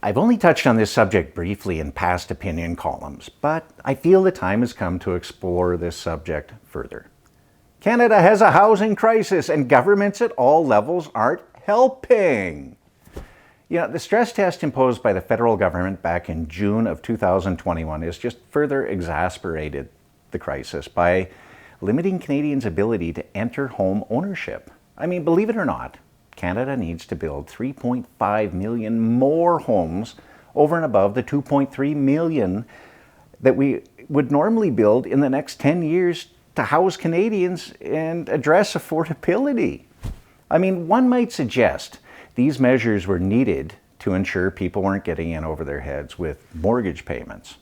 I've only touched on this subject briefly in past opinion columns, but I feel the time has come to explore this subject further. Canada has a housing crisis and governments at all levels aren't helping. The stress test imposed by the federal government back in June of 2021 has just further exacerbated the crisis by limiting Canadians' ability to enter home ownership. Believe it or not, Canada needs to build 3.5 million more homes over and above the 2.3 million that we would normally build in the next 10 years to house Canadians and address affordability. One might suggest these measures were needed to ensure people weren't getting in over their heads with mortgage payments.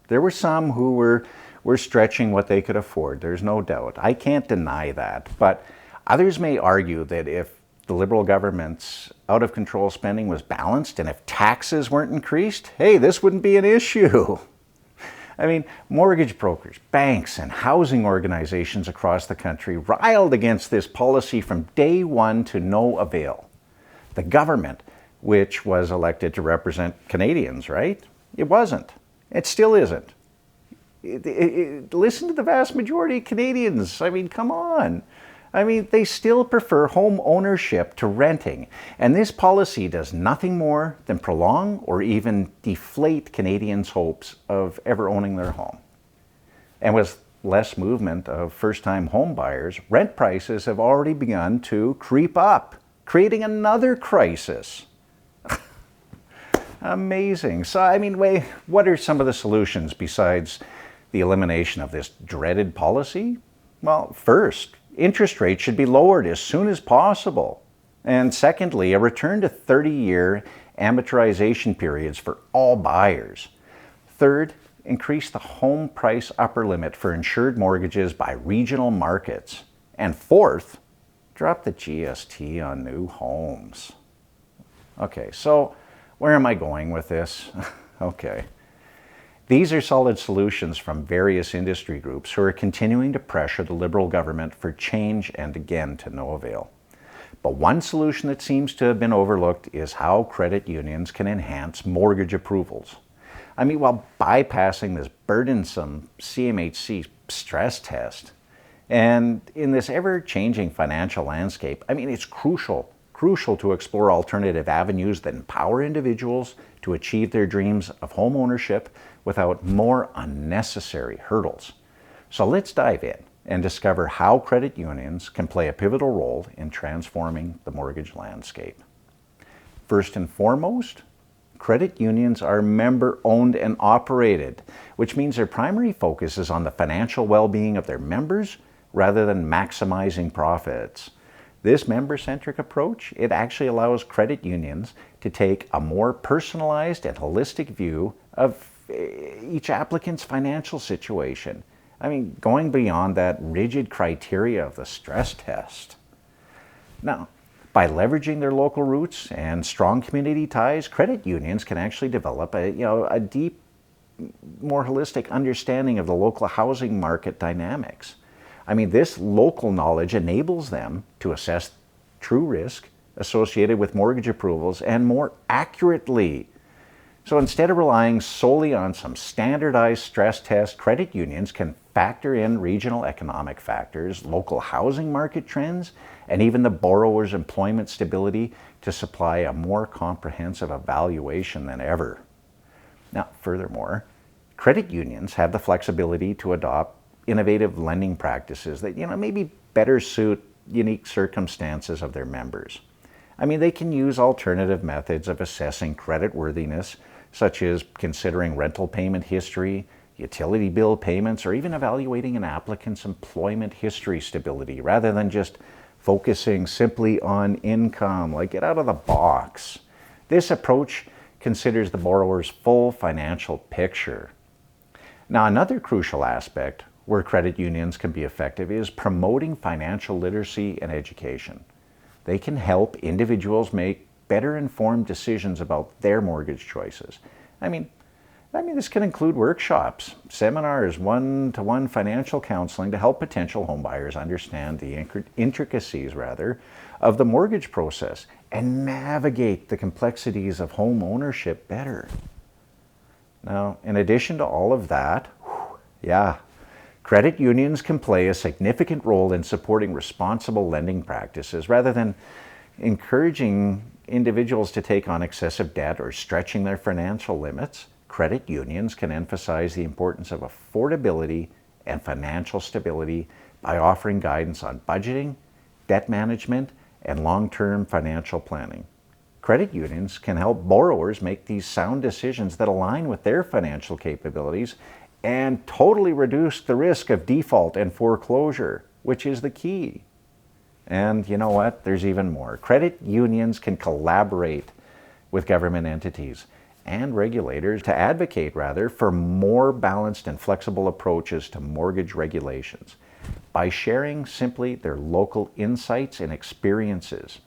There were some who were stretching what they could afford, there's no doubt. I can't deny that, but others may argue that if the Liberal government's out-of-control spending was balanced and if taxes weren't increased, hey, this wouldn't be an issue. Mortgage brokers, banks, and housing organizations across the country riled against this policy from day one to no avail. The government, which was elected to represent Canadians, right? It wasn't. It still isn't. Listen to the vast majority of Canadians. Come on. They still prefer home ownership to renting, and this policy does nothing more than prolong or even deflate Canadians' hopes of ever owning their home. And with less movement of first-time home buyers, rent prices have already begun to creep up, creating another crisis. Amazing. So, what are some of the solutions besides the elimination of this dreaded policy? Well, first, interest rates should be lowered as soon as possible. And secondly, a return to 30-year amortization periods for all buyers. Third, increase the home price upper limit for insured mortgages by regional markets. And fourth, drop the GST on new homes. Okay, so where am I going with this? Okay. These are solid solutions from various industry groups who are continuing to pressure the Liberal government for change and again to no avail. But one solution that seems to have been overlooked is how credit unions can enhance mortgage approvals. While bypassing this burdensome CMHC stress test. And in this ever-changing financial landscape, it's crucial to explore alternative avenues that empower individuals to achieve their dreams of home ownership without more unnecessary hurdles. So let's dive in and discover how credit unions can play a pivotal role in transforming the mortgage landscape. First and foremost, credit unions are member-owned and operated, which means their primary focus is on the financial well-being of their members rather than maximizing profits. This member-centric approach, it actually allows credit unions to take a more personalized and holistic view of each applicant's financial situation. Going beyond that rigid criteria of the stress test. Now, by leveraging their local roots and strong community ties, credit unions can actually develop a deep, more holistic understanding of the local housing market dynamics. This local knowledge enables them to assess true risk associated with mortgage approvals and more accurately. So instead of relying solely on some standardized stress test, credit unions can factor in regional economic factors, local housing market trends, and even the borrower's employment stability to supply a more comprehensive evaluation than ever. Now, furthermore, credit unions have the flexibility to adopt innovative lending practices that maybe better suit unique circumstances of their members. They can use alternative methods of assessing creditworthiness, such as considering rental payment history, utility bill payments, or even evaluating an applicant's employment history stability rather than just focusing simply on income, like get out of the box. This approach considers the borrower's full financial picture. Now, another crucial aspect where credit unions can be effective is promoting financial literacy and education. They can help individuals make better informed decisions about their mortgage choices. This can include workshops, seminars, one-to-one financial counseling to help potential homebuyers understand the intricacies of the mortgage process and navigate the complexities of home ownership better. Now, in addition to all of that, credit unions can play a significant role in supporting responsible lending practices rather than encouraging individuals to take on excessive debt or stretching their financial limits. Credit unions can emphasize the importance of affordability and financial stability by offering guidance on budgeting, debt management, and long-term financial planning. Credit unions can help borrowers make these sound decisions that align with their financial capabilities and totally reduce the risk of default and foreclosure, which is the key. And you know what? There's even more. Credit unions can collaborate with government entities and regulators to advocate, for more balanced and flexible approaches to mortgage regulations by sharing simply their local insights and experiences.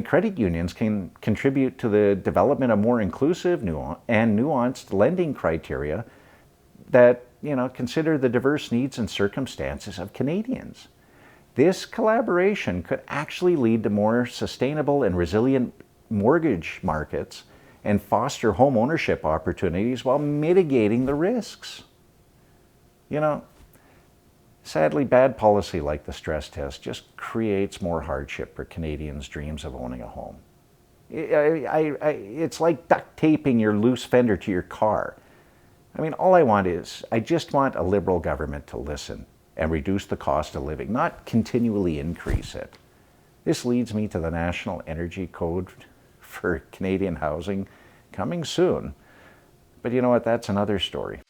Credit unions can contribute to the development of more inclusive and nuanced lending criteria that, consider the diverse needs and circumstances of Canadians. This collaboration could actually lead to more sustainable and resilient mortgage markets and foster home ownership opportunities while mitigating the risks. Sadly, bad policy like the stress test just creates more hardship for Canadians' dreams of owning a home. It's like duct taping your loose fender to your car. All I just want a Liberal government to listen and reduce the cost of living, not continually increase it. This leads me to the National Energy Code for Canadian housing coming soon. But you know what? That's another story.